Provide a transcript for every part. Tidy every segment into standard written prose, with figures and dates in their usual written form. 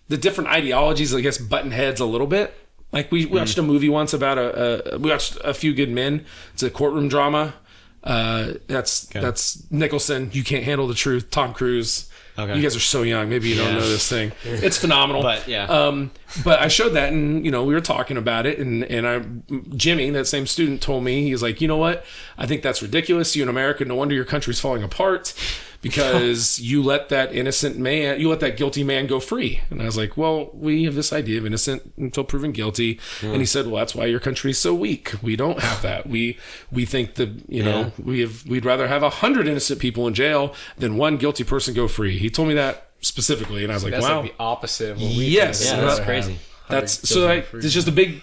the different ideologies, I guess, button heads a little bit. Like we watched a movie once about we watched A Few Good Men. It's a courtroom drama. That's Nicholson. You Can't Handle the Truth. Tom Cruise. Okay. You guys are so young. Maybe you don't know this thing. It's phenomenal. But yeah. But I showed that, and we were talking about it, and Jimmy, that same student, told me, he was like, you know what? I think that's ridiculous. You in America, no wonder your country's falling apart because you let that guilty man go free. And I was like, well, we have this idea of innocent until proven guilty. And he said, well, that's why your country's so weak. We don't have that. We think that we'd rather have 100 innocent people in jail than one guilty person go free. He told me that specifically, and I was like, that's wow. like the opposite of what we yes. think. Yeah, that's crazy. There's just a big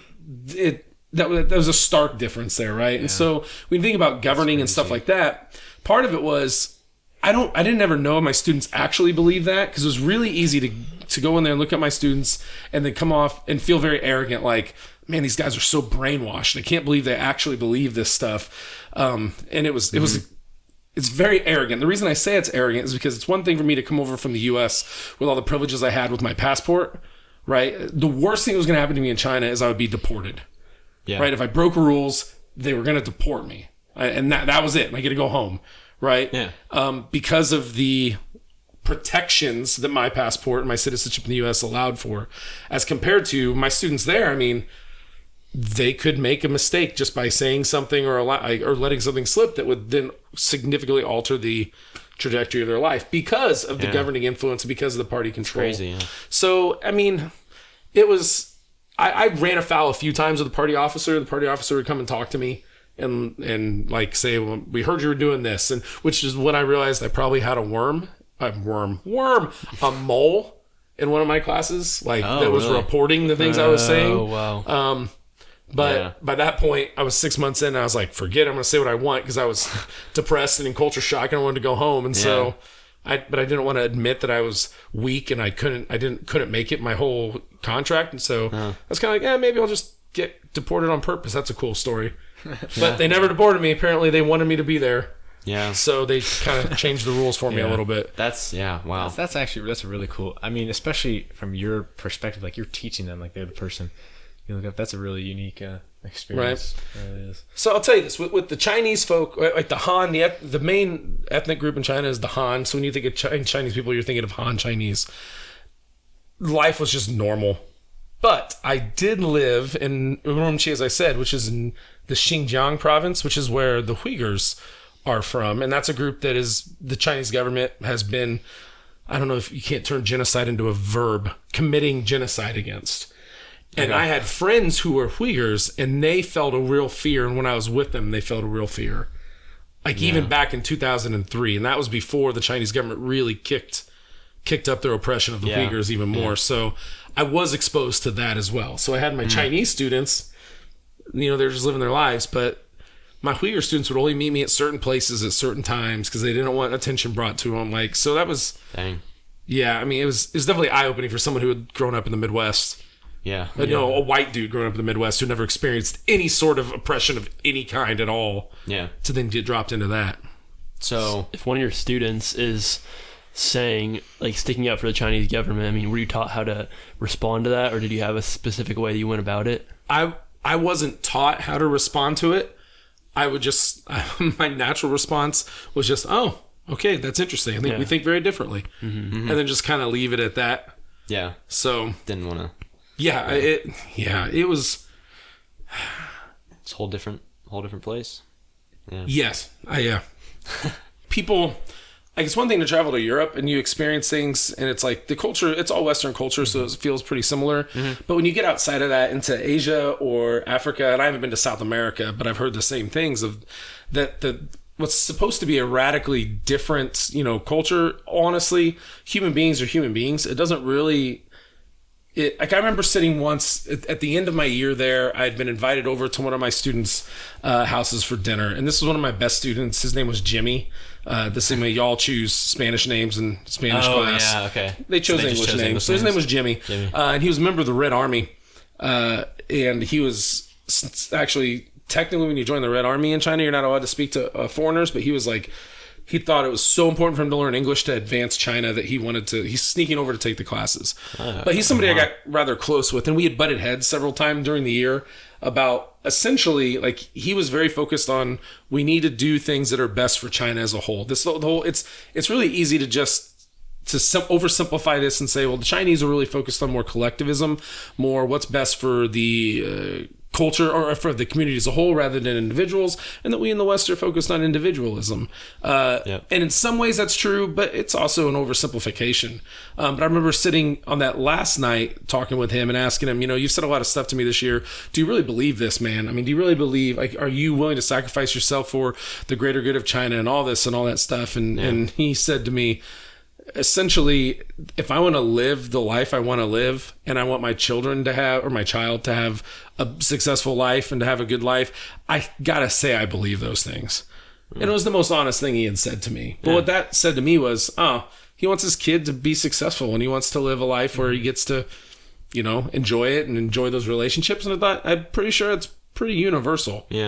that was a stark difference there, right? Yeah. And so when you think about governing and stuff like that, part of it was I didn't ever know my students actually believe that, because it was really easy to go in there and look at my students and then come off and feel very arrogant, like, man, these guys are so brainwashed. I can't believe they actually believe this stuff. And it's very arrogant. The reason I say it's arrogant is because it's one thing for me to come over from the US with all the privileges I had with my passport, right? The worst thing that was going to happen to me in China is I would be deported, right? If I broke rules, they were going to deport me. And that was it. I get to go home, right? Yeah. Because of the protections that my passport and my citizenship in the US allowed for, as compared to my students there. I mean, they could make a mistake just by saying something or letting something slip that would then significantly alter the trajectory of their life because of the governing influence, because of the party control. Crazy, yeah. So, I mean, it was... I ran afoul a few times with the party officer. The party officer would come and talk to me and like say, well, we heard you were doing this, and which is when I realized I probably had a mole in one of my classes, like that was reporting the things I was saying. Oh wow. But by that point, I was 6 months in, and I was like, forget it, I'm going to say what I want, because I was depressed and in culture shock, and I wanted to go home. And so, I didn't want to admit that I was weak, and I couldn't make it my whole contract. And so I was kind of like, maybe I'll just get deported on purpose. That's a cool story. But they never deported me. Apparently, they wanted me to be there. Yeah. So they kind of changed the rules for me a little bit. Wow. That's really cool. I mean, especially from your perspective, like you're teaching them like they're the person. That's a really unique experience. Right. It really is. So I'll tell you this: with the Chinese folk, like the Han, the main ethnic group in China is the Han. So when you think of Chinese people, you're thinking of Han Chinese. Life was just normal. But I did live in Urumqi, as I said, which is in the Xinjiang province, which is where the Uyghurs are from, and that's a group that is the Chinese government has been. I don't know if you can't turn genocide into a verb. Committing genocide against. And I had friends who were Uyghurs, and they felt a real fear. And when I was with them, they felt a real fear. Like even back in 2003, and that was before the Chinese government really kicked up their oppression of the Uyghurs even more. So I was exposed to that as well. So I had my Chinese students, they're just living their lives, but my Uyghur students would only meet me at certain places at certain times because they didn't want attention brought to them. Like, so that was, I mean, it was definitely eye-opening for someone who had grown up in the Midwest. Yeah. A white dude growing up in the Midwest who never experienced any sort of oppression of any kind at all. Yeah. To then get dropped into that. So if one of your students is saying, like, sticking up for the Chinese government, I mean, were you taught how to respond to that, or did you have a specific way that you went about it? I wasn't taught how to respond to it. I would just, my natural response was just, oh, okay, that's interesting. I think we think very differently. And then just kind of leave it at that. Yeah. So. Didn't want to. Yeah, it was. It's a whole different place. Yeah. Yes, people. Like, it's one thing to travel to Europe and you experience things, and it's like the culture. It's all Western culture, so it feels pretty similar. But when you get outside of that into Asia or Africa, and I haven't been to South America, but I've heard the same things of that. What's supposed to be a radically different, culture. Honestly, human beings are human beings. It doesn't really. Like, I remember sitting once at the end of my year there. I had been invited over to one of my students' houses for dinner, and this was one of my best students. His name was Jimmy. The same way y'all choose Spanish names in Spanish class. Oh, yeah, okay. They chose English names. So his name was Jimmy. And he was a member of the Red Army. And he was actually, technically, when you join the Red Army in China, you're not allowed to speak to foreigners, but he was like he thought it was so important for him to learn English to advance China that he's sneaking over to take the classes. But he's somebody I got rather close with, and we had butted heads several times during the year about essentially, like, he was very focused on, we need to do things that are best for China as a whole. It's really easy to oversimplify this and say, well, the Chinese are really focused on more collectivism, more what's best for the culture or for the community as a whole rather than individuals, and that we in the West are focused on individualism. And in some ways that's true, but it's also an oversimplification. But I remember sitting on that last night talking with him and asking him, you've said a lot of stuff to me this year. Do you really believe this, man? I mean, do you really believe, like, are you willing to sacrifice yourself for the greater good of China and all this and all that stuff? And he said to me, essentially, if I want to live the life I want to live, and I want my children to have, or my child to have a successful life and to have a good life, I gotta say I believe those things. And it was the most honest thing he had said to me. But what that said to me was, he wants his kid to be successful, and he wants to live a life where he gets to, enjoy it and enjoy those relationships. And I thought, I'm pretty sure it's pretty universal. Yeah.